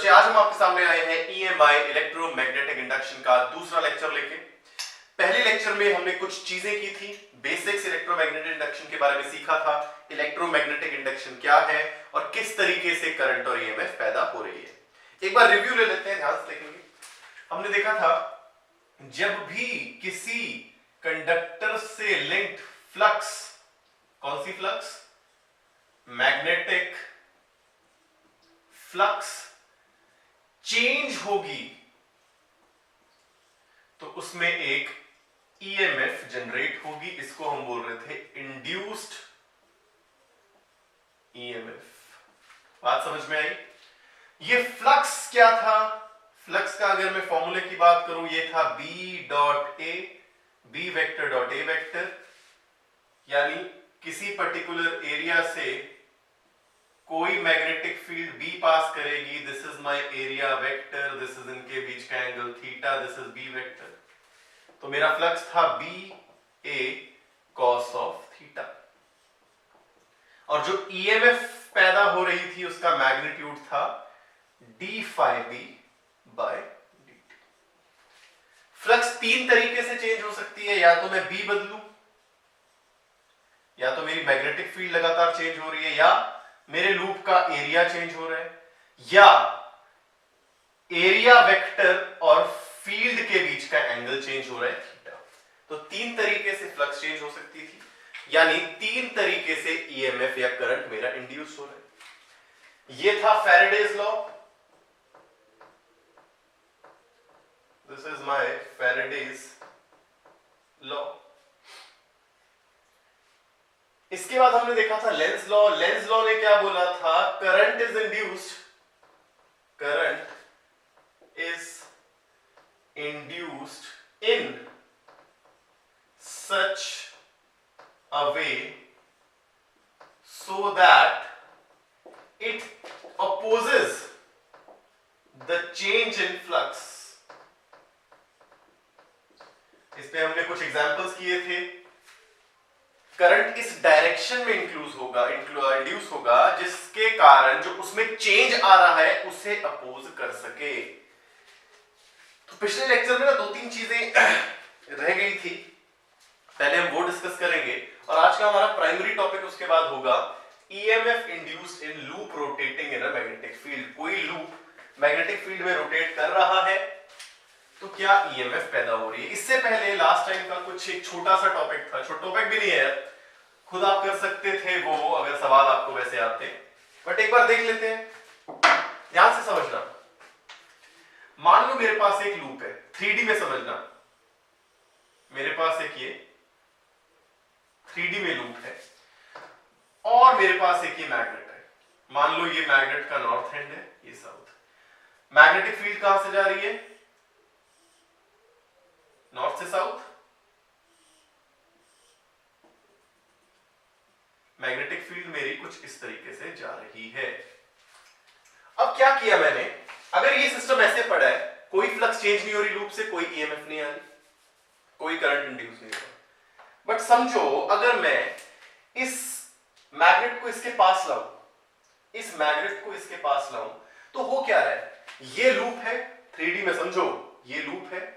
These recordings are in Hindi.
बच्चे आज हम आपके सामने आए हैं ईएमआई इलेक्ट्रोमैग्नेटिक इंडक्शन का दूसरा लेक्चर लेके। पहले लेक्चर में हमने कुछ चीजें की थी, बेसिक्स इलेक्ट्रोमैग्नेटिक इंडक्शन के बारे में सीखा था, इलेक्ट्रोमैग्नेटिक इंडक्शन क्या है और किस तरीके से करंट और ईएमएफ पैदा हो रही है। एक बार रिव्यू ले लेते हैं, ध्यान से देखेंगे। हमने देखा था जब भी किसी कंडक्टर से लिंक्ड फ्लक्स, कौन सी फ्लक्स? मैग्नेटिक फ्लक्स चेंज होगी तो उसमें एक ईएमएफ जनरेट होगी। इसको हम बोल रहे थे इंड्यूस्ड ईएमएफ। बात समझ में आई? ये फ्लक्स क्या था? फ्लक्स का अगर मैं फॉर्मूले की बात करूं, ये था B dot A, B vector dot A vector, यानी किसी पर्टिकुलर एरिया से कोई मैग्नेटिक फील्ड बी पास करेगी। This is my area vector, this is इनके बीच का angle theta, this is B vector. तो मेरा फ्लक्स था B A cos of theta, और जो ईएमएफ पैदा हो रही थी उसका मैग्नीट्यूड था d phi B by d t. Flux तीन तरीके से चेंज हो सकती है, या तो मैं बी बदलूं, या तो मेरी मैग्नेटिक फील्ड लगातार चेंज हो रही है, या मेरे लूप का एरिया चेंज हो रहा है, या एरिया वेक्टर और फील्ड के बीच का एंगल चेंज हो रहा है थीटा। तो तीन तरीके से फ्लक्स चेंज हो सकती थी, यानी तीन तरीके से ईएमएफ या करंट मेरा इंड्यूस हो रहा है। ये था Faraday's law, this is my Faraday's law. इसके बाद हमने देखा था लेंज लॉ। लेंज लॉ ने क्या बोला था? Current is induced, current is induced in such a way so that it opposes the change in flux। इस पे हमने कुछ एग्जांपल्स किए थे। करंट इस डायरेक्शन में इंड्यूस होगा जिसके कारण जो उसमें चेंज आ रहा है उसे अपोज कर सके। तो पिछले लेक्चर में ना दो तीन चीजें रह गई थी, पहले हम वो डिस्कस करेंगे, और आज का हमारा प्राइमरी टॉपिक उसके बाद होगा EMF induced in loop rotating in a magnetic field. कोई लूप मैग्नेटिक फील्ड में रोटेट कर रहा है तो क्या ईएमएफ पैदा हो रही है। इससे पहले लास्ट टाइम का कुछ एक छोटा सा टॉपिक था, छोटा टॉपिक भी नहीं है, खुद आप कर सकते थे वो अगर सवाल आपको वैसे आते, बट एक बार देख लेते हैं, ध्यान से समझना। मान लो मेरे पास एक लूप है, 3D में समझना, मेरे पास एक ये 3D में लूप है और मेरे पास एक ये मैग्नेट है। मान लो ये मैग्नेट का नॉर्थ एंड है, ये साउथ। मैग्नेटिक फील्ड कहां से जा रही है? नॉर्थ से साउथ। मैग्नेटिक फील्ड मेरी कुछ इस तरीके से जा रही है। अब क्या किया मैंने, अगर ये सिस्टम ऐसे पड़ा है, कोई फ्लक्स चेंज नहीं हो रही लूप से, कोई ईएमएफ नहीं आ रही, कोई करंट इंड्यूस नहीं हो रहा, बट समझो अगर मैं इस मैग्नेट को इसके पास लाऊं, इस मैग्नेट को इसके पास लाऊं, तो हो क्या रहा है? ये लूप है 3D में, समझो ये लूप है,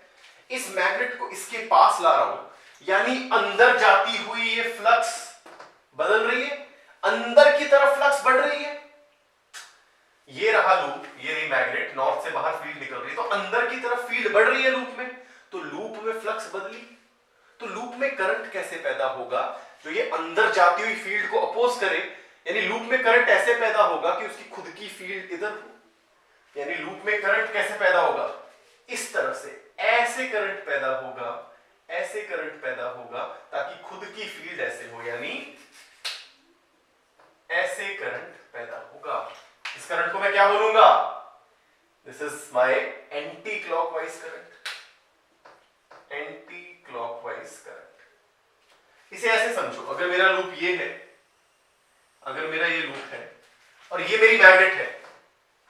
इस मैग्नेट को इसके पास ला रहा हूं, यानी अंदर जाती हुई ये फ्लक्स बदल रही है, अंदर की तरफ फ्लक्स बढ़ रही है। ये रहा लूप, ये रही मैग्नेट, नॉर्थ से बाहर फील्ड निकल रही है, तो अंदर की तरफ फील्ड बढ़ रही है लूप में, तो लूप में फ्लक्स बदली, तो लूप में करंट कैसे पैदा होगा? जो ये अंदर जाती हुई फील्ड को अपोज करे, यानी लूप में करंट ऐसे पैदा होगा कि उसकी खुद की फील्ड इधर हो। यानी लूप में करंट कैसे पैदा होगा? इस तरफ से ऐसे करंट पैदा होगा, ऐसे करंट पैदा होगा, ताकि खुद की फील्ड ऐसे हो, यानी ऐसे करंट पैदा होगा। इस करंट को मैं क्या बोलूंगा? This is my anti clockwise current, anti clockwise current. इसे ऐसे समझो, अगर मेरा लूप ये है, अगर मेरा ये लूप है और ये मेरी मैग्नेट है,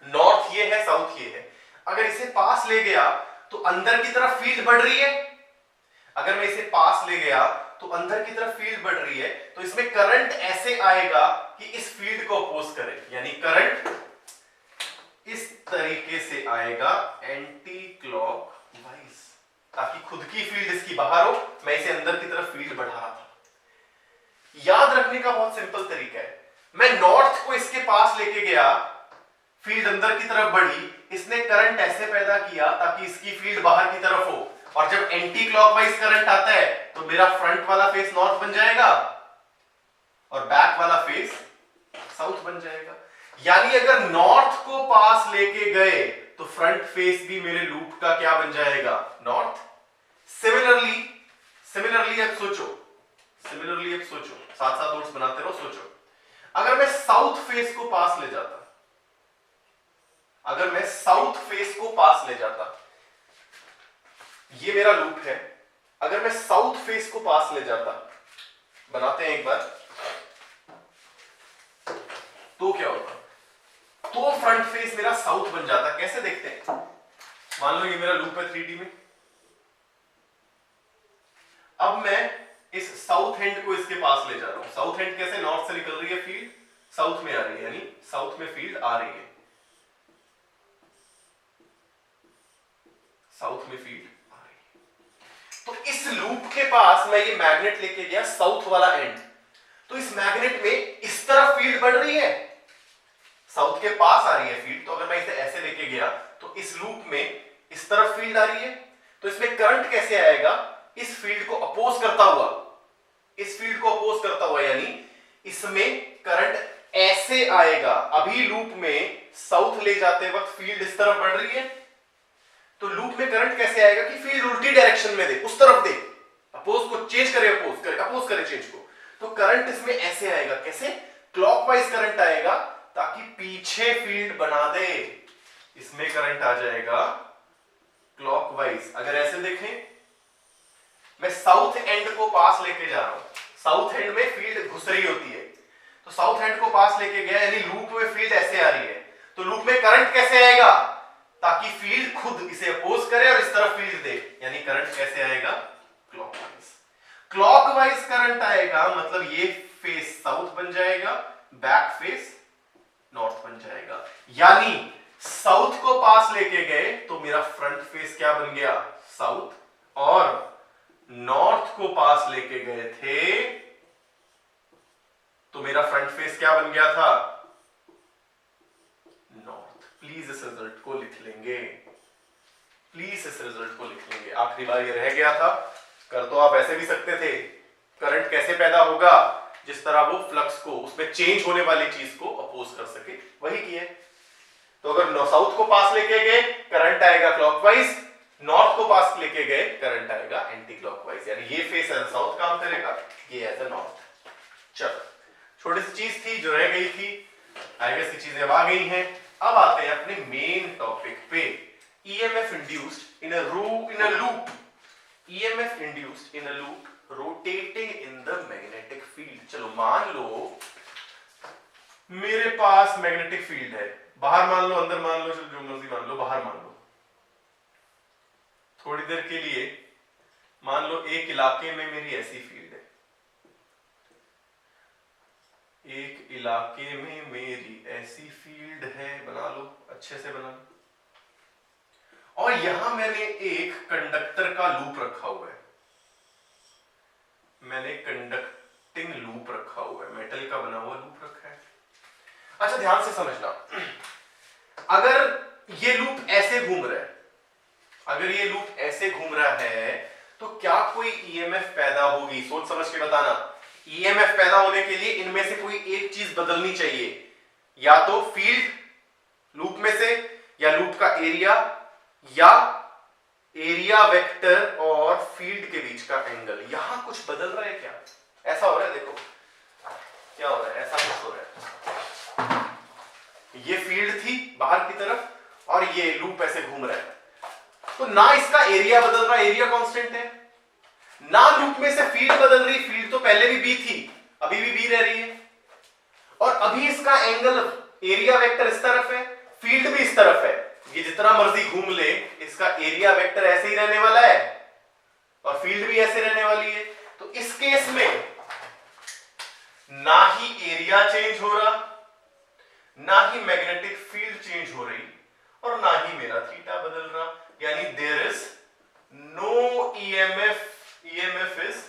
नॉर्थ ये है, साउथ ये है, अगर इसे पास ले गया तो अंदर की तरफ फील्ड बढ़ रही है, अगर मैं इसे पास ले गया तो अंदर की तरफ फील्ड बढ़ रही है, तो इसमें करंट ऐसे आएगा कि इस फील्ड को अपोज करे, यानी करंट इस तरीके से आएगा एंटी क्लॉक वाइज, ताकि खुद की फील्ड इसकी बाहर हो, मैं इसे अंदर की तरफ फील्ड बढ़ा रहा था। याद रखने का बहुत सिंपल तरीका है, मैं नॉर्थ को इसके पास लेके गया, फील्ड अंदर की तरफ बढ़ी, इसने करंट ऐसे पैदा किया ताकि इसकी फील्ड बाहर की तरफ हो, और जब एंटी क्लॉकवाइज करंट आता है तो मेरा फ्रंट वाला फेस नॉर्थ बन जाएगा और बैक वाला फेस साउथ बन जाएगा। यानी अगर नॉर्थ को पास लेके गए तो फ्रंट फेस भी मेरे लूप का क्या बन जाएगा, नॉर्थ। सिमिलरली अब सोचो, साथ साथ नोट्स बनाते रहो, सोचो। अगर मैं साउथ फेस को पास ले जाता, ये मेरा लूप है, अगर मैं साउथ फेस को पास ले जाता, बनाते हैं एक बार, तो क्या होता, तो फ्रंट फेस मेरा साउथ बन जाता। कैसे देखते हैं, मान लो ये मेरा लूप है 3D में, अब मैं इस साउथ एंड को इसके पास ले जा रहा हूं। साउथ एंड कैसे, नॉर्थ से निकल रही है फील्ड, साउथ में आ रही है, यानी साउथ में फील्ड आ रही है, साउथ में फील्ड आ रही है। तो इस लूप के पास मैं ये मैग्नेट लेके गया, साउथ वाला एंड, तो इस मैग्नेट में इस तरफ फील्ड बढ़ रही है, साउथ के पास आ रही है फील्ड। तो अगर मैं इसे ऐसे लेके गया तो इस लूप में इस तरफ फील्ड आ रही है, तो इसमें करंट कैसे आएगा, इस फील्ड को अपोज करता हुआ, यानी इसमें करंट ऐसे आएगा। अभी लूप में साउथ ले जाते वक्त फील्ड इस तरफ बढ़ रही है, तो लूप में करंट कैसे आएगा कि फील्ड उल्टी डायरेक्शन में दे, उस तरफ दे, अपोज को चेंज करे, अपोज करे चेंज को, तो करंट इसमें ऐसे आएगा। कैसे, क्लॉकवाइज करंट आएगा ताकि पीछे फील्ड बना दे, इसमें करंट आ जाएगा क्लॉकवाइज। अगर ऐसे देखें, मैं साउथ एंड को पास लेके जा रहा हूं, साउथ एंड में फील्ड घुस रही होती है, तो साउथ एंड को पास लेके गया, यानी लूप में फील्ड ऐसे आ रही है, तो लूप में करंट कैसे आएगा, ताकि फील्ड खुद इसे अपोज करे और इस तरफ फील्ड दे, यानी करंट कैसे आएगा, क्लॉकवाइज करंट आएगा, मतलब ये फेस साउथ बन जाएगा, बैक फेस नॉर्थ बन जाएगा। यानी साउथ को पास लेके गए तो मेरा फ्रंट फेस क्या बन गया, साउथ, और नॉर्थ को पास लेके गए थे तो मेरा फ्रंट फेस क्या बन गया था, नॉर्थ। प्लीज इस रिजल्ट को लिख लेंगे, आखिरी बार ये रह गया था, कर तो आप ऐसे भी सकते थे, करंट कैसे पैदा होगा, जिस तरह वो फ्लक्स को, उसमें चेंज होने वाली चीज को अपोज कर सके, वही किया। तो अगर साउथ को पास लेके गए करंट आएगा क्लॉकवाइज, नॉर्थ को पास लेके गए करंट आएगा एंटी क्लॉकवाइज, यानी ये फेस एज साउथ काम करेगा, ये एज अ नॉर्थ। चलो, छोटी सी चीज थी जो रह गई थी, आई गेस की चीजें अब आ गई हैं। अब आते हैं अपने मेन टॉपिक पे, EMF induced in a loop rotating in the magnetic field. चलो मान लो मेरे पास मैग्नेटिक फील्ड है, बाहर मान लो, अंदर मान लो, जो मर्जी मान लो, बाहर मान लो, थोड़ी देर के लिए मान लो एक इलाके में मेरी ऐसी फील्ड है, एक इलाके में मेरी ऐसी फील्ड है, बना लो, अच्छे से बना लो, और यहां मैंने एक कंडक्टर का लूप रखा हुआ है, मैंने कंडक्टिंग लूप रखा हुआ है, मेटल का बना हुआ लूप रखा है। अच्छा, ध्यान से समझना, अगर ये लूप ऐसे घूम रहा है, तो क्या कोई ईएमएफ पैदा होगी, सोच समझ के बताना। ईएमएफ पैदा होने के लिए इनमें से कोई एक चीज बदलनी चाहिए, या तो फील्ड लूप में से, या लूप का एरिया, या एरिया वेक्टर और फील्ड के बीच का एंगल। यहां कुछ बदल रहा है क्या, ऐसा हो रहा है, देखो क्या हो रहा है, ऐसा कुछ हो रहा है, ये फील्ड थी बाहर की तरफ और ये लूप ऐसे घूम रहा है, तो ना इसका एरिया बदल रहा, एरिया कांस्टेंट है, ना लूप में से फील्ड बदल रही, फील्ड तो पहले भी बी थी, अभी भी बी रह रही है, और अभी इसका एंगल, एरिया वेक्टर इस तरफ है, फील्ड भी इस तरफ है, ये जितना मर्जी घूम ले, इसका एरिया वेक्टर ऐसे ही रहने वाला है और फील्ड भी ऐसे रहने वाली है। तो इस केस में ना ही एरिया चेंज हो रहा, ना ही मैग्नेटिक फील्ड चेंज हो रही, और ना ही मेरा थीटा बदल रहा, यानी there is no EMF is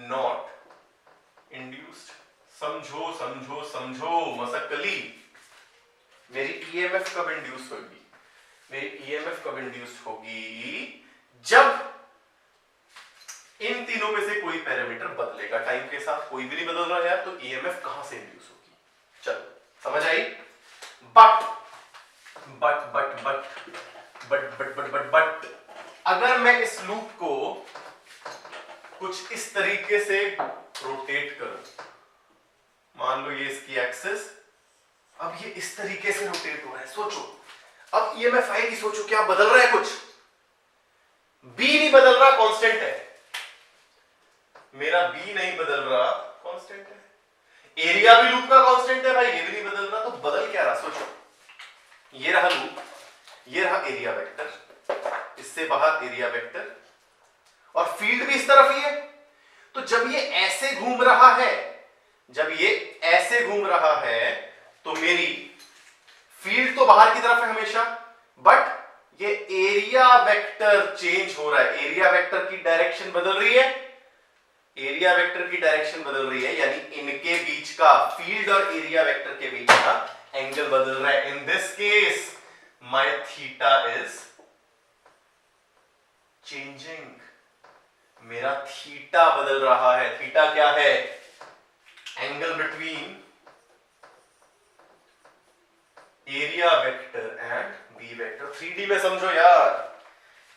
not induced. समझो समझो समझो मसक्कली, मेरी ईएमएफ कब इंड्यूस होगी? मेरी ईएमएफ कब इंड्यूस होगी? जब इन तीनों में से कोई पैरामीटर बदलेगा टाइम के साथ। कोई भी नहीं बदल रहा यार, तो ईएमएफ कहां से इंड्यूस होगी? चलो समझ आई। But but but but but but but but but अगर मैं इस लूप को कुछ इस तरीके से रोटेट करूं, मान लो ये इसकी एक्सिस, अब ये इस तरीके से रोटेट हो रहा है, सोचो अब ईएमएफ आएगी, सोचो क्या बदल रहा है? कुछ बी नहीं बदल रहा, कांस्टेंट है। मेरा बी नहीं बदल रहा, कांस्टेंट है। एरिया भी लूप का कांस्टेंट है भाई, ये भी नहीं बदल रहा, तो बदल क्या रहा? सोचो, ये रहा लूप, ये रहा एरिया वेक्टर, इससे बाहर एरिया वेक्टर, और फील्ड भी इस तरफ ही है। तो जब ये ऐसे घूम रहा है, जब ये ऐसे घूम रहा है, तो मेरी फील्ड तो बाहर की तरफ है हमेशा, बट ये एरिया वेक्टर चेंज हो रहा है, एरिया वेक्टर की डायरेक्शन बदल रही है, एरिया वेक्टर की डायरेक्शन बदल रही है, यानी इनके बीच का, फील्ड और एरिया वेक्टर के बीच का एंगल बदल रहा है। In this case my theta is changing, मेरा थीटा बदल रहा है। थीटा क्या है? Angle between area vector and B vector. 3D में समझो यार,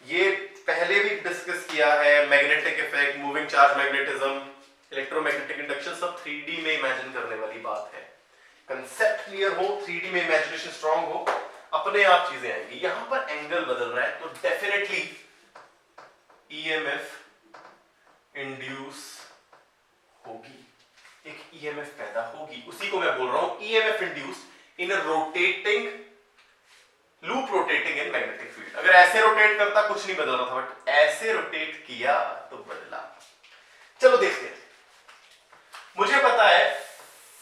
ये पहले भी डिस्कस किया है, magnetic effect, moving charge magnetism, electromagnetic induction, सब 3D में इमेजिन करने वाली बात है। कंसेप्ट क्लियर हो, 3D में इमेजिनेशन स्ट्रांग हो, अपने आप चीजें आएंगी। यहां पर एंगल बदल रहा है, तो डेफिनेटली ईएमएफ इंड्यूस होगी, एक ईएमएफ पैदा होगी। उसी को मैं बोल रहा हूं EMF induced in a rotating loop, rotating in magnetic field. अगर ऐसे रोटेट करता कुछ नहीं बदल रहा था, बट ऐसे रोटेट किया तो बदला। चलो देखते हैं। मुझे पता है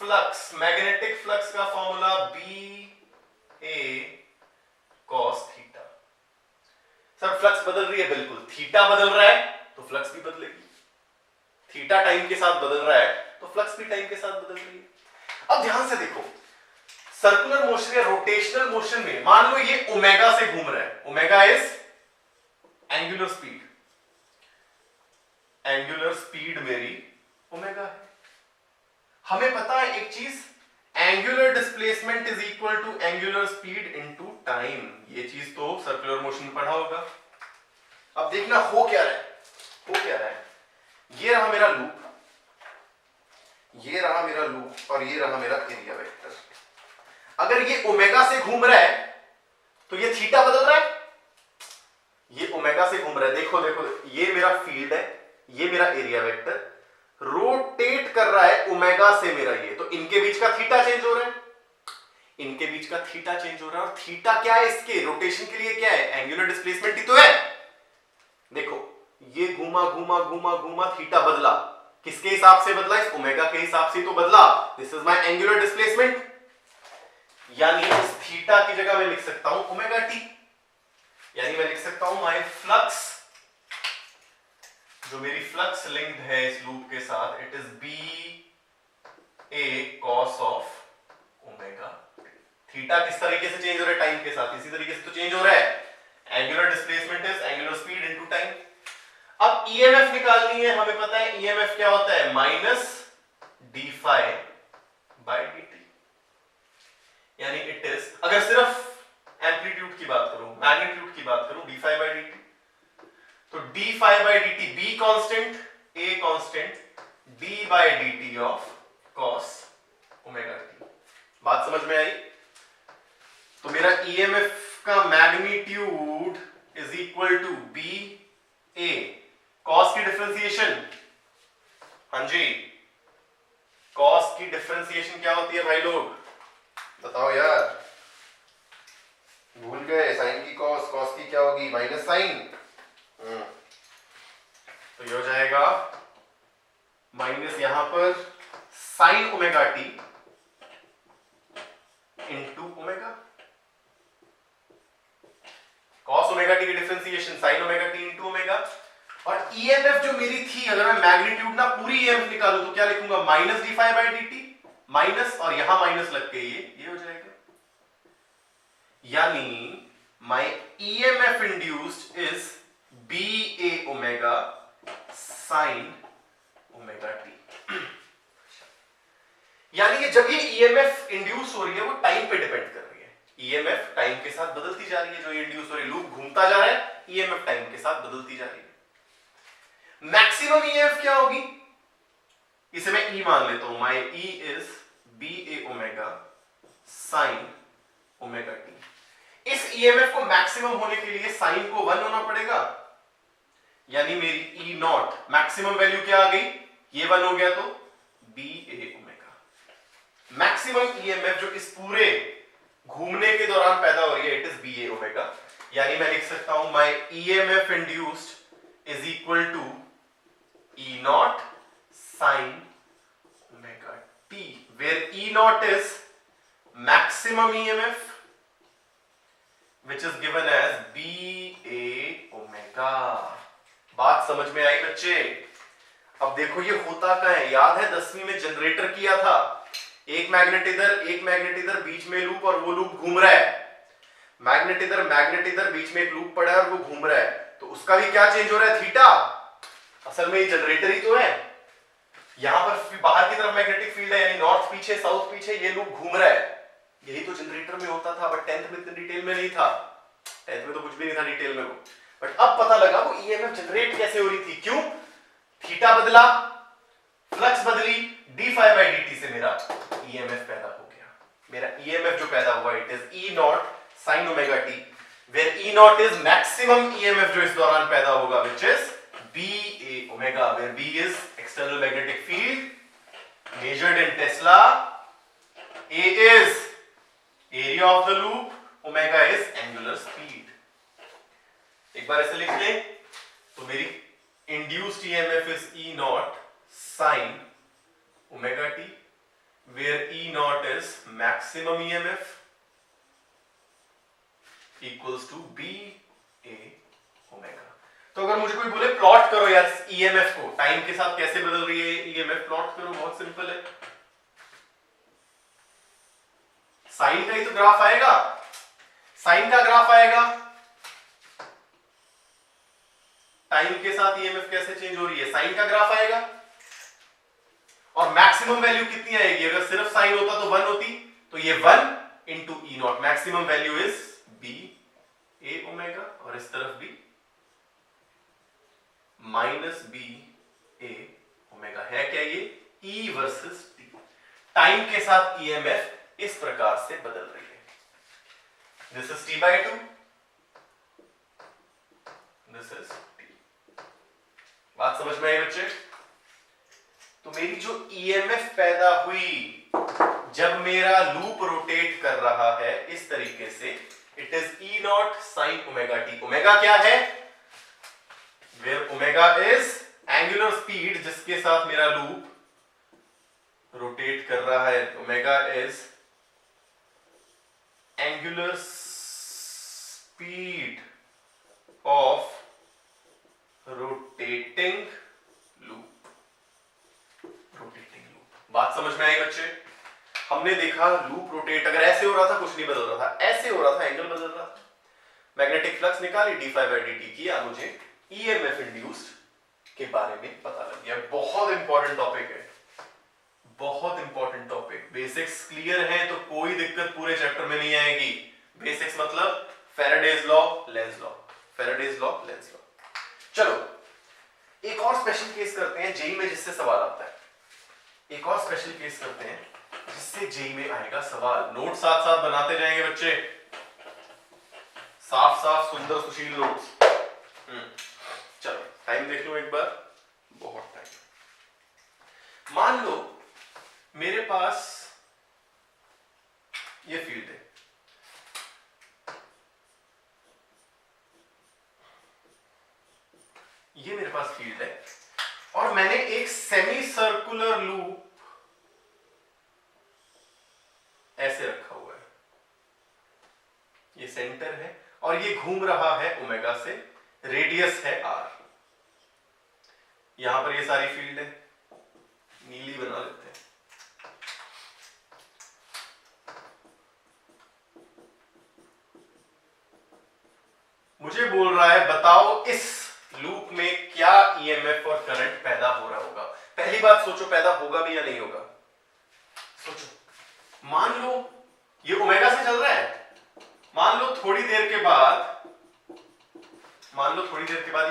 फ्लक्स, मैग्नेटिक फ्लक्स का फॉर्मूला बी ए कॉस थीटा। सर फ्लक्स बदल रही है, बिल्कुल। थीटा बदल रहा है तो फ्लक्स भी बदलेगी। थीटा टाइम के साथ बदल रहा है तो फ्लक्स भी टाइम के साथ बदल रही है। अब ध्यान से देखो, सर्कुलर मोशन या रोटेशनल मोशन में मान लो ये ओमेगा से घूम रहा है, omega is angular speed, angular speed मेरी ओमेगा है। हमें पता है एक चीज, angular displacement is equal to angular speed into time. ये चीज तो सर्कुलर मोशन में पढ़ा होगा। अब देखना हो क्या रहा है, हो क्या रहा है। ये रहा मेरा लूप, ये रहा मेरा लूप, और ये रहा मेरा एरिया वेक्टर। अगर ये ओमेगा से घूम रहा है तो ये थीटा बदल रहा है, ये ओमेगा से घूम रहा है। देखो देखो, ये मेरा फील्ड है, ये मेरा एरिया वेक्टर, रोटेट कर रहा है ओमेगा से मेरा ये, तो इनके बीच का थीटा चेंज हो रहा है, इनके बीच का थीटा चेंज हो रहा है। और थीटा क्या है इसके रोटेशन के लिए? क्या है? एंगुलर डिस्प्लेसमेंट ही तो है। देखो ये घूमा घूमा घूमा घूमा, थीटा बदला, किसके हिसाब से बदला? इस ओमेगा के हिसाब से तो बदला। This is my angular displacement, यानी इस थीटा की जगह मैं लिख सकता हूं ओमेगा टी, यानी मैं लिख सकता हूं माय फ्लक्स, जो मेरी फ्लक्स लिंक्ड है इस लूप के साथ, it is B A cos of omega. Theta किस तरीके से चेंज हो रहा है? टाइम के साथ। इसी तरीके से तो चेंज हो रहा है, angular displacement is angular speed into time. अब ईएमएफ निकालनी है, हमें पता है ईएमएफ क्या होता है, minus d phi by d t, यानी इट इज, अगर सिर्फ एम्पलीट्यूड की बात करूं, मैग्नीट्यूड की बात करूं, d phi by d t, तो d phi by d t, b constant, a constant, d by d t of cos omega t. बात समझ में आई? तो मेरा ईएमएफ का magnitude is equal to b A cos की डिफरेंशिएशन। हाँ जी, कॉस की डिफरेंशिएशन क्या होती है भाई लोग, बताओ यार, भूल गए? साइन की कॉस, कॉस की क्या होगी? Minus sine. तो ये हो जाएगा माइनस यहां पर sine omega t into omega. Differentiation sin omega t into omega, और ईएमएफ जो मेरी थी, अगर मैं मैग्नीट्यूड ना पूरी ईएमएफ निकालूं तो क्या लिखूंगा, minus d phi by d t, minus और यहां माइनस लग के ये हो जाएगा, यानी my EMF induced is B A omega sine omega t. यानी कि जब ये ईएमएफ इंड्यूस हो रही है वो टाइम पे डिपेंड कर रही है, ईएमएफ टाइम के साथ बदलती जा रही है, जो ये इंड्यूस हो रही है, लूप घूमता जा रहा है, ईएमएफ टाइम के साथ बदलती जा रही है। मैक्सिमम ईएमएफ क्या होगी, इसे मैं ई मान लेता हूं, my E is B A omega sine omega t. इस ईएमएफ को मैक्सिमम होने के लिए साइन को 1 होना पड़ेगा, यानी मेरी ई नॉट मैक्सिमम वैल्यू क्या आ गई, ये 1 हो गया तो B A omega. Maximum EMF जो इस पूरे घूमने के दौरान पैदा हो रही है, it is B A omega, यानी मैं लिख सकता हूं my EMF induced is equal to E naught sine omega t, where E naught is maximum EMF which is given as BA omega। बात समझ में आई बच्चे? अब देखो ये होता क्या है, याद है 10वीं में जनरेटर किया था, एक मैग्नेट इधर बीच में लूप, और वो लूप घूम रहा है, मैग्नेट इधर बीच में एक लूप पड़ा है और वो घूम रहा है, तो उसका भी क्या चेंज हो रहा है, थीटा। असल में ये जनरेटर ही तो है, यहां पर बाहर की तरफ मैग्नेटिक फील्ड है, यानी नॉर्थ पीछे साउथ पीछे, ये लूप घूम रहा है, यही तो जनरेटर में होता था, बट 10th में इतने डिटेल में नहीं था, 10th में तो कुछ भी नहीं था डिटेल में वो, बट अब पता लगा वो ईएमएफ जनरेट कैसे हो रही थी, क्यों, थीटा बदला, फ्लक्स बदली, d phi by d t से मेरा ईएमएफ पैदा हो गया। मेरा ईएमएफ जो पैदा हुआ it is E naught sine omega t, where E naught is maximum EMF जो इस दौरान पैदा होगा, which is B A omega, where B is external magnetic field measured in tesla, A is area of the loop, omega is angular speed. एक बार ऐसे लिख लें तो मेरी induced EMF is E naught sine omega t, where E naught is maximum EMF equals to b A omega. तो अगर मुझे कोई बोले प्लॉट करो यार ईएमएफ को, टाइम के साथ कैसे बदल रही है ईएमएफ, प्लॉट करो, बहुत सिंपल है, साइन का ही तो ग्राफ आएगा, साइन का ग्राफ आएगा, टाइम के साथ ईएमएफ कैसे चेंज हो रही है, साइन का ग्राफ आएगा, और मैक्सिमम वैल्यू कितनी आएगी, अगर सिर्फ साइन होता तो 1 होती, तो ये 1 into E naught, maximum value is B A omega, और इस तरफ भी माइनस बी ए ओमेगा है, क्या ये ई वर्सेस टी, टाइम के साथ ईएमएफ इस प्रकार से बदल रही है, this is T by 2, this is T. बात समझ में आई बच्चे? तो मेरी जो ईएमएफ पैदा हुई जब मेरा लूप रोटेट कर रहा है इस तरीके से, it is E naught sine omega t. Omega क्या है, where omega is angular speed जिसके साथ मेरा लूप रोटेट कर रहा है, omega is angular speed of rotating loop, rotating loop. बात समझ में आई बच्चे? हमने देखा लूप रोटेट, अगर ऐसे हो रहा था कुछ नहीं बदल रहा था, ऐसे हो रहा था एंगल बदल रहा था, मैग्नेटिक फ्लक्स निकाली, d phi by d t किया, मुझे ईएमएफ इंड्यूस्ड के बारे में पता लग गया। बहुत इंपॉर्टेंट टॉपिक है, बहुत इंपॉर्टेंट टॉपिक। बेसिक्स क्लियर हैं तो कोई दिक्कत पूरे चैप्टर में नहीं आएगी। बेसिक्स मतलब Faraday's law, Lenz law, Faraday's law, Lenz law. चलो एक और स्पेशल केस करते हैं जेई में जिससे सवाल आता है, एक और स्पेशल केस करते हैं जिससे जेई में आएगा सवाल। नोट साथ साथ बनाते जाएंगे बच्चे, साफ साफ सुंदर सुशील नोट्स। चलो टाइम देख लो एक बार, बहुत टाइम। मान लो मेरे पास ये फील्ड है, ये मेरे पास फील्ड है, और मैंने एक सेमी सर्कुलर लूप ऐसे रखा हुआ है, ये सेंटर है और ये घूम रहा है ओमेगा से, रेडियस है r। यहां पर ये सारी फील्ड है, नीली बना लेते हैं। मुझे बोल रहा है बताओ इस लूप में क्या ईएमएफ और करंट पैदा हो रहा होगा। पहली बात सोचो, पैदा होगा भी या नहीं होगा। सोचो, मान लो ये ओमेगा से चल रहा है, मान लो थोड़ी देर के बाद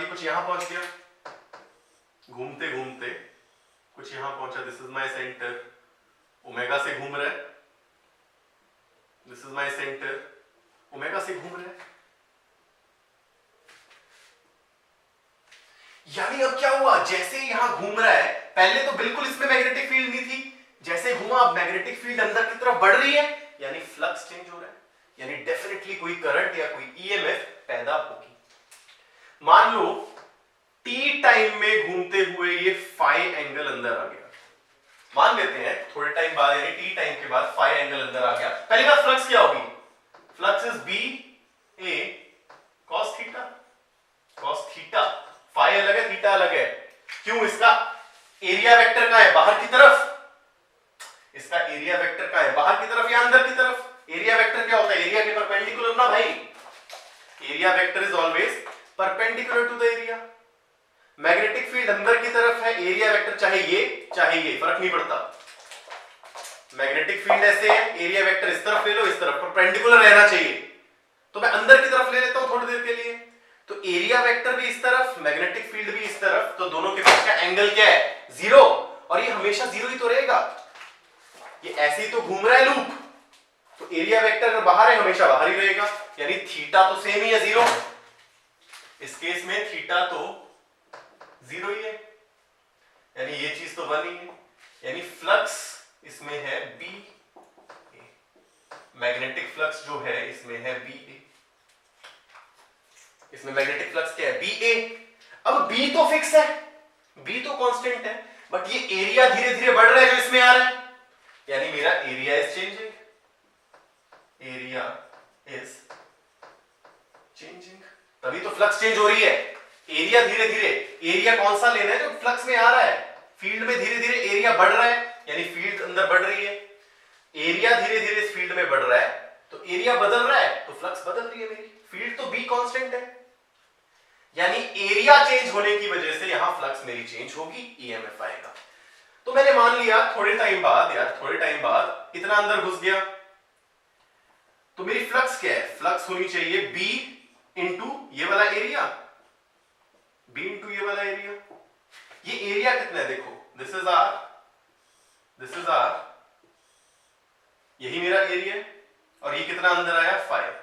ये कुछ यहां पहुंच गया, घूमते घूमते कुछ यहां पहुंचा। This is my centre, omega से घूम रहा है, this is my centre, omega से घूम रहा है। यानी अब क्या हुआ, जैसे यहां घूम रहा है, पहले तो बिल्कुल इसमें मैग्नेटिक फील्ड नहीं थी, जैसे घूमा अब मैग्नेटिक फील्ड अंदर की तरफ बढ़ रही है, यानी फ्लक्स चेंज हो रहा है, यानी डेफिनेटली कोई करंट या कोई ईएमएफ पैदा होगी। मान लो टी टाइम में घूमते हुए ये फाई एंगल अंदर आ गया, मान लेते हैं थोड़े टाइम बाद यानी टी टाइम के बाद फाई एंगल अंदर आ गया। पहली बात, फ्लक्स क्या होगी, flux is B A cos theta. Cos theta, phi अलग है, थीटा अलग है। क्यों, इसका एरिया वेक्टर कहां है, बाहर की तरफ। इसका एरिया वेक्टर कहां है, बाहर की तरफ या अंदर की तरफ। एरिया वेक्टर क्या होता है, एरिया के परपेंडिकुलर ना भाई। Area vector is always perpendicular to the area. Magnetic field अंदर की तरफ है, एरिया वेक्टर चाहे ये फर्क नहीं पड़ता। मैग्नेटिक फील्ड ऐसे है, एरिया वेक्टर इस तरफ ले लो, इस तरफ परपेंडिकुलर रहना चाहिए। तो मैं अंदर की तरफ ले लेता हूं थोड़ी देर के लिए, तो एरिया वेक्टर भी इस तरफ, मैग्नेटिक फील्ड भी इस तरफ, तो दोनों के बीच का एंगल क्या है, 0। और ये हमेशा 0 ही तो रहेगा, ये ऐसे ही तो घूम रहा है लूप, तो एरिया वेक्टर अगर बाहर है हमेशा बाहर ही रहेगा, यानी थीटा तो सेम ही है 0। इस केस में थीटा तो 0 ही है, यानी ये चीज तो 1 ही है, यानी फ्लक्स इसमें है बी ए, मैग्नेटिक फ्लक्स जो है इसमें है बी ए, इसमें मैग्नेटिक फ्लक्स क्या है, बी ए। अब बी तो फिक्स है, बी तो कांस्टेंट है, बट ये एरिया धीरे धीरे बढ़ रहा है जो इसमें आ रहा है, यानी मेरा area is changing, area is changing, तभी तो फ्लक्स चेंज हो रही है। एरिया धीरे धीरे, एरिया कौन सा लेना है जो फ्लक्स में आ रहा है, फील्ड में धीरे धीरे एरिया बढ़ रहा है, यानी फील्ड अंदर बढ़ रही है। एरिया धीरे धीरे इस फील्ड में बढ़ रहा है, तो एरिया बदल रहा है, तो फ्लक्स बदल रही है मेरी। फील्ड तो बी कांस्टेंट है, यानी एरिया चेंज होने की वजह से यहां फ्लक्स मेरी चेंज होगी, ईएमएफ आएगा। तो मैंने मान लिया थोड़े टाइम बाद इतना अंदर घुस गया, तो मेरी फ्लक्स क्या है, फ्लक्स होनी चाहिए बी इंटू ये वाला एरिया, बी इंटू ये वाला एरिया। ये एरिया कितना है देखो, this is R, this is R, यही मेरा एरिया है, और ये कितना अंदर आया 5।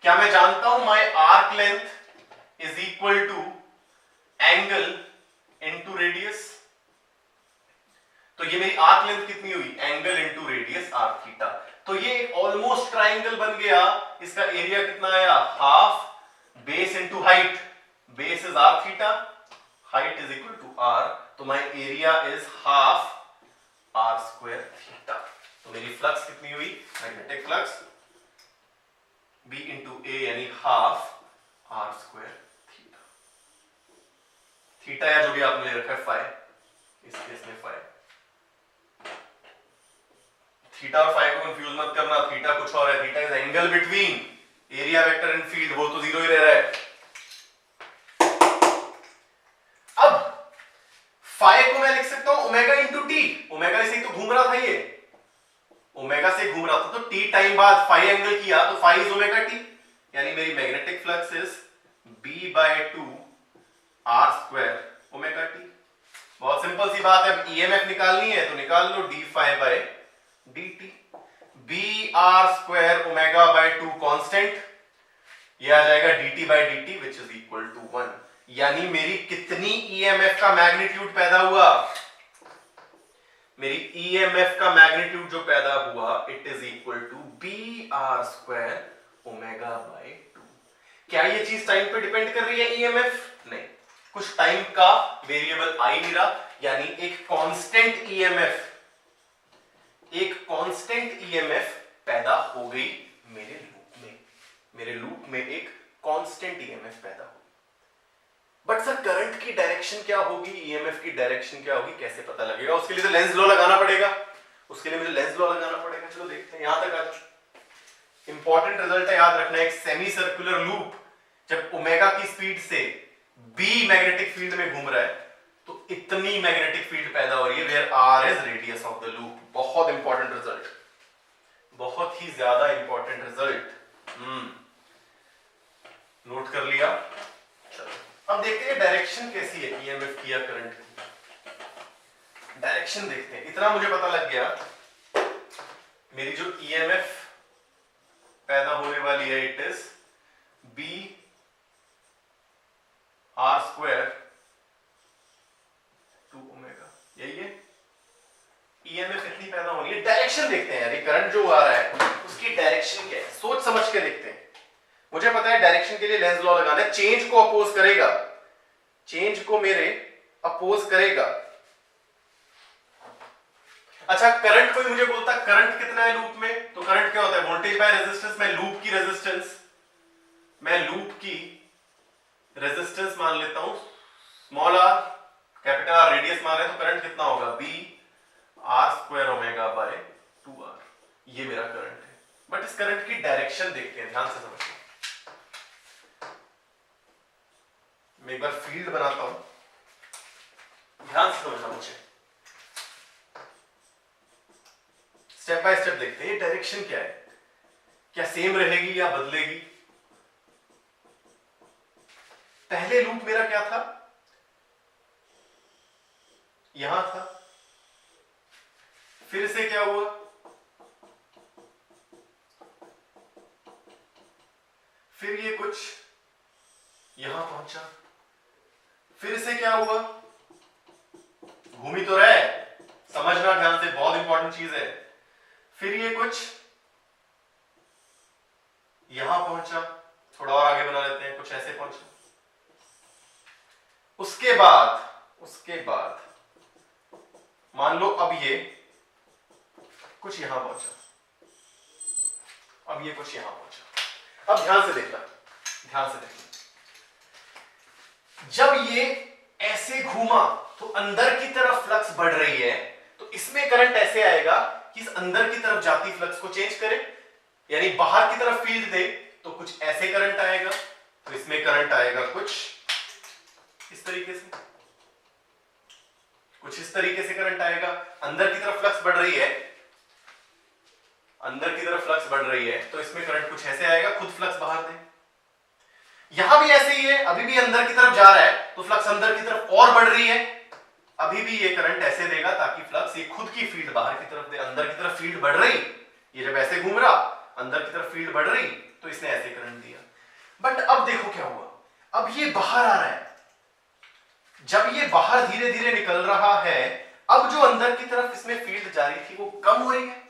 क्या मैं जानता हूं my arc length is equal to angle into radius, तो ये मेरी आर्क लेंथ कितनी हुई, angle into radius r theta, तो ये ऑलमोस्ट ट्राइंगल बन गया। इसका एरिया कितना आया, half base into height, base is r theta, height is equal to r, तो my area is half r square theta. तो मेरी फ्लक्स कितनी हुई, magnetic flux b into a यानी half r square theta, theta या जो भी आपने ले रखा है फाई, इस केस में फाई। थीटा और फाई को कंफ्यूज मत करना, थीटा कुछ और है, theta is angle between area vector and field, वो तो 0 ही रह रहा है। अब फाई को मैं लिख सकता हूं ओमेगा इंटू टी, ओमेगा से ही तो घूम रहा था, ये ओमेगा से घूम रहा था, तो टी टाइम बाद फाई एंगल किया तो फाई इज ओमेगा टी, यानी मेरी magnetic flux is b by 2 r square omega t. बहुत सिंपल सी बात है, अब ईएमएफ निकालनी है तो निकाल लो, d phi by d t, b are square omega by 2 constant, ये आ जाएगा dt by dt which is equal to 1, यानी मेरी कितनी ईएमएफ का मैग्नीट्यूड पैदा हुआ, मेरी ईएमएफ का मैग्नीट्यूड जो पैदा हुआ it is equal to B are square omega by 2। क्या ये चीज टाइम पे डिपेंड कर रही है ईएमएफ, नहीं, कुछ टाइम का वेरिएबल आ ही नहीं रहा, यानी एक कांस्टेंट ईएमएफ, एक कांस्टेंट ईएमएफ पैदा हो गई मेरे लूप में, मेरे लूप में एक कांस्टेंट ईएमएफ पैदा हो। बट सर करंट की डायरेक्शन क्या होगी, ईएमएफ की डायरेक्शन क्या होगी, कैसे पता लगेगा? उसके लिए तो लेंज लॉ लगाना पड़ेगा, उसके लिए मुझे लेंज लॉ लगाना पड़ेगा। चलो देखते हैं, यहां तक आज इंपॉर्टेंट रिजल्ट है, याद रखना। एक सेमी सर्कुलर लूप जब ओमेगा की स्पीड से बी मैग्नेटिक फील्ड में घूम रहा है तो इतनी मैग्नेटिक फील्ड पैदा हो रही है where R is radius of the loop. बहुत इंपॉर्टेंट रिजल्ट, बहुत ही ज्यादा इंपॉर्टेंट रिजल्ट। नोट कर लिया। चलो अब देखते हैं डायरेक्शन कैसी है ईएमएफ की या करंट की। डायरेक्शन देखते हैं। इतना मुझे पता लग गया, मेरी जो ईएमएफ पैदा होने वाली है it is B are square two omega, यही है ईएमएफ इतनी पैदा होनी है। डायरेक्शन देखते हैं यार, ये करंट जो आ रहा है उसकी डायरेक्शन क्या है, सोच समझ के देखते हैं। मुझे पता है डायरेक्शन के लिए लेंज लॉ लगाना है। चेंज को अपोज करेगा, चेंज को मेरे अपोज करेगा। अच्छा करंट, कोई मुझे बोलता करंट कितना है लूप में, तो करंट क्या होता है, वोल्टेज बाय रेजिस्टेंस। मैं लूप की रेजिस्टेंस, मैं लूप की रेजिस्टेंस मान लेता हूं small R, capital R radius मान रहे हैं, तो करंट कितना होगा B are square omega by 2r। ये मेरा करंट है। बट इस करंट की डायरेक्शन देखते हैं, ध्यान से समझिए। मैं एक बार फील्ड बनाता हूं, ध्यान से समझना मुझे, स्टेप बाय स्टेप देखते हैं। ये डायरेक्शन क्या है, क्या सेम रहेगी या बदलेगी? पहले लूप मेरा क्या था, यहां था, फिर से क्या हुआ, फिर ये कुछ यहां पहुंचा, फिर से क्या हुआ, घूमी तो रहे, समझना ध्यान से, बहुत इंपॉर्टेंट चीज है। फिर ये कुछ यहां पहुंचा, थोड़ा और आगे बना लेते हैं, कुछ ऐसे पहुंचा। उसके बाद मान लो अब ये कुछ यहां पहुंचा, अब ये कुछ यहां पहुंचा। अब ध्यान से देखना, ध्यान से देखना। जब ये ऐसे घूमा तो अंदर की तरफ फ्लक्स बढ़ रही है, तो इसमें करंट ऐसे आएगा कि इस अंदर की तरफ जाती फ्लक्स को चेंज करे, यानी बाहर की तरफ फील्ड दे तो कुछ ऐसे करंट आएगा, तो इसमें करंट आएगा कुछ इस तरीके से, कुछ इस तरीके से करंट आएगा। अंदर की तरफ फ्लक्स बढ़ रही है, अंदर की तरफ फ्लक्स बढ़ रही है, तो इसमें करंट कुछ ऐसे आएगा, खुद फ्लक्स बाहर दे। यहां भी ऐसे ही है, अभी भी अंदर की तरफ जा रहा है तो फ्लक्स अंदर की तरफ और बढ़ रही है, अभी भी ये करंट ऐसे देगा ताकि फ्लक्स ये खुद की फील्ड बाहर की तरफ दे। अंदर की तरफ फील्ड बढ़ रही, ये जब ऐसे घूम रहा, अंदर की तरफ फील्ड बढ़ रही, तो इसने ऐसे करंट दिया। बट अब देखो क्या हुआ, अब ये बाहर आ रहा है। जब ये बाहर धीरे धीरे निकल रहा है, अब जो अंदर की तरफ इसमें फील्ड जा रही थी वो कम हो रही है,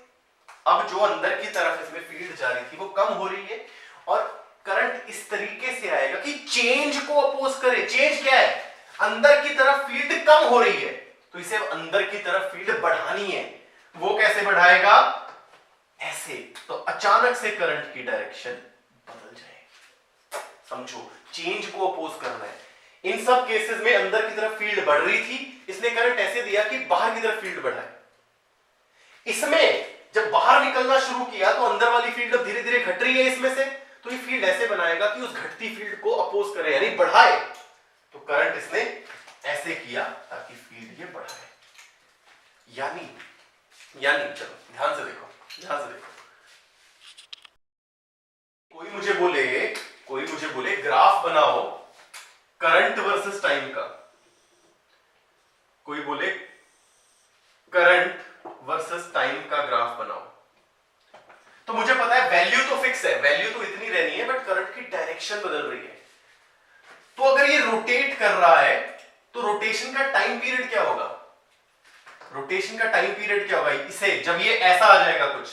अब जो अंदर की तरफ इसमें फील्ड जा रही थी वो कम हो रही है, और करंट इस तरीके से आएगा कि चेंज को अपोज करे। चेंज क्या है, अंदर की तरफ फील्ड कम हो रही है, तो इसे अंदर की तरफ फील्ड बढ़ानी है। वो कैसे बढ़ाएगा, ऐसे। तो अचानक से करंट की डायरेक्शन बदल जाएगी। समझो, चेंज को अपोज करना है। इन सब केसेस में अंदर की तरफ फील्ड बढ़ रही थी, इसने करंट ऐसे दिया कि बाहर की तरफ फील्ड बढ़ाए। इसमें जब बाहर निकलना शुरू किया तो अंदर वाली फील्ड अब धीरे धीरे घट रही है इसमें से, तो ये फील्ड ऐसे बनाएगा कि उस घटती फील्ड को अपोज करे, यानी बढ़ाए। तो करंट इसने ऐसे किया ताकि फील्ड ये बढ़ाए। यानी चलो ध्यान से देखो, ध्यान से देखो। कोई मुझे बोले ग्राफ बनाओ करंट वर्सेस टाइम का, कोई बोले करंट वर्सेस टाइम का ग्राफ बनाओ, तो मुझे पता है वैल्यू तो फिक्स है, वैल्यू तो इतनी रहनी है, बट करंट की डायरेक्शन बदल रही है। तो अगर ये रोटेट कर रहा है तो रोटेशन का टाइम पीरियड क्या होगा, रोटेशन का टाइम पीरियड क्या होगा, इसे जब ये ऐसा आ जाएगा कुछ,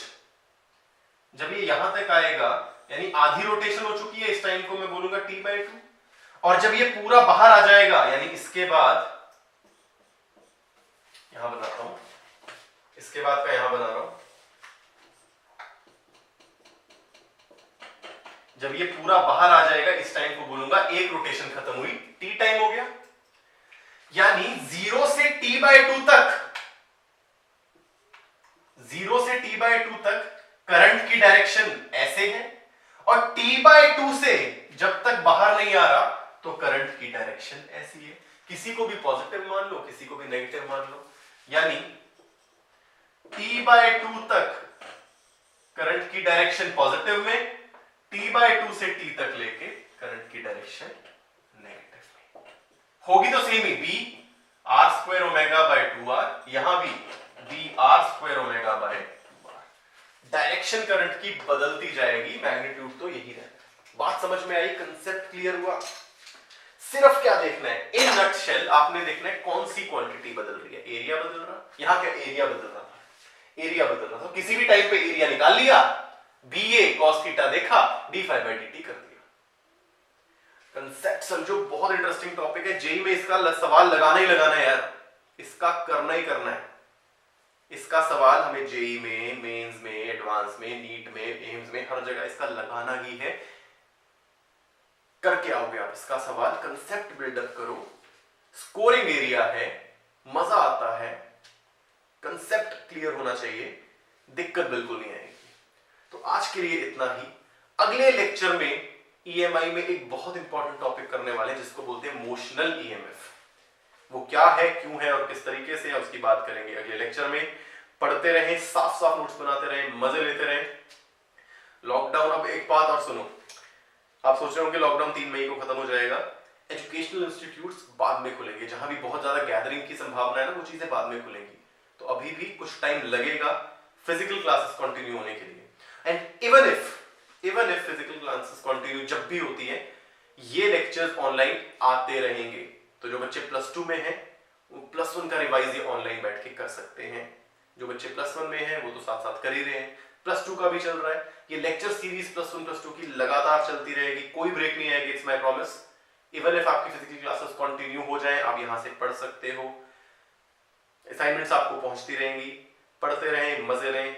जब ये यहां तक आएगा यानी आधी रोटेशन हो चुकी है, इस टाइम को मैं बोलूंगा t/2, और जब ये पूरा बाहर आ जाएगा यानी इसके बाद, यहां बनाता हूं, इसके बाद का यहां बना रहा हूं, जब ये पूरा बाहर आ जाएगा इस टाइम को बोलूंगा एक रोटेशन खत्म हुई, t टाइम हो गया। t/2 तक, 0 से t/2 तक करंट की डायरेक्शन ऐसे है, और t/2 से जब तक बाहर नहीं आ रहा तो करंट की डायरेक्शन ऐसी है। किसी को भी पॉजिटिव मान लो, किसी को भी नेगेटिव मान लो, यानी t/2 तक करंट की डायरेक्शन पॉजिटिव में, t/2 से t तक लेके करंट की डायरेक्शन नेगेटिव में होगी। तो सेम ही b r² ω/2r, यहां भी b r² ω/2r। Direction current की बदलती जाएगी, मैग्नीट्यूड तो यही रहेगा। बात समझ में आई? कंसेप्ट क्लियर हुआ? सिर्फ क्या देखना है, इन नटशेल आपने देखना है कौन सी क्वांटिटी बदल रही है। एरिया बदल रहा, यहां क्या एरिया बदल रहा था, एरिया बदल रहा था, किसी भी टाइम पे एरिया निकाल लिया, BA cos थीटा देखा, d∅/dt कर दिया। कंसेप्ट समझो, बहुत इंटरेस्टिंग टॉपिक है। जेई में इसका सवाल लगाना ही लगाना है यार, इसका करना ही करना है। इसका सवाल हमें जेई में, मेंस में, एडवांस में, नीट में, एम्स में, हर जगह इसका लगाना ही है। करके आओगे आप इसका सवाल, कंसेप्ट बिल्डअप करो, स्कोरिंग एरिया है, मजा आता है, कंसेप्ट क्लियर होना चाहिए, दिक्कत बिल्कुल नहीं आएगी। तो आज के लिए इतना ही। अगले लेक्चर में ईएमआई में एक बहुत इंपॉर्टेंट टॉपिक करने वाले हैं जिसको बोलते हैं मोशनल ईएमएफ। वो क्या है, क्यों है और किस तरीके से है, उसकी बात करेंगे अगले लेक्चर में। पढ़ते रहें, साफ साफ नोट्स बनाते रहें, मजे लेते रहें। लॉकडाउन, अब एक बात और सुनो, आप सोच रहे होंगे लॉकडाउन 3 मई को खत्म हो जाएगा। एजुकेशनल इंस्टीट्यूट्स बाद में खुलेंगे, जहां भी बहुत ज्यादा गैदरिंग की संभावना है ना, वो चीजें बाद में खुलेंगी। तो अभी भी कुछ टाइम लगेगा फिजिकल क्लासेस कंटिन्यू होने के लिए। And even if physical classes continue जब भी होती है, ये लेक्चर्स ऑनलाइन आते रहेंगे। तो जो बच्चे +2 में हैं वो +1 का रिवाइज ये ऑनलाइन बैठ के कर सकते हैं। जो बच्चे +1 में हैं वो तो साथ साथ कर ही रहे हैं, +2 का भी चल रहा है। ये लेक्चर सीरीज +1 +2 की लगातार चलती रहेगी, कोई ब्रेक नहीं आएगी, it's my promise. Even if आपकी फिजिकल क्लासेस कंटिन्यू हो जाए, आप यहां से पढ़ सकते हो। असाइनमेंट्स आपको पहुंचती रहेंगी, पढ़ते रहें, मजे लें,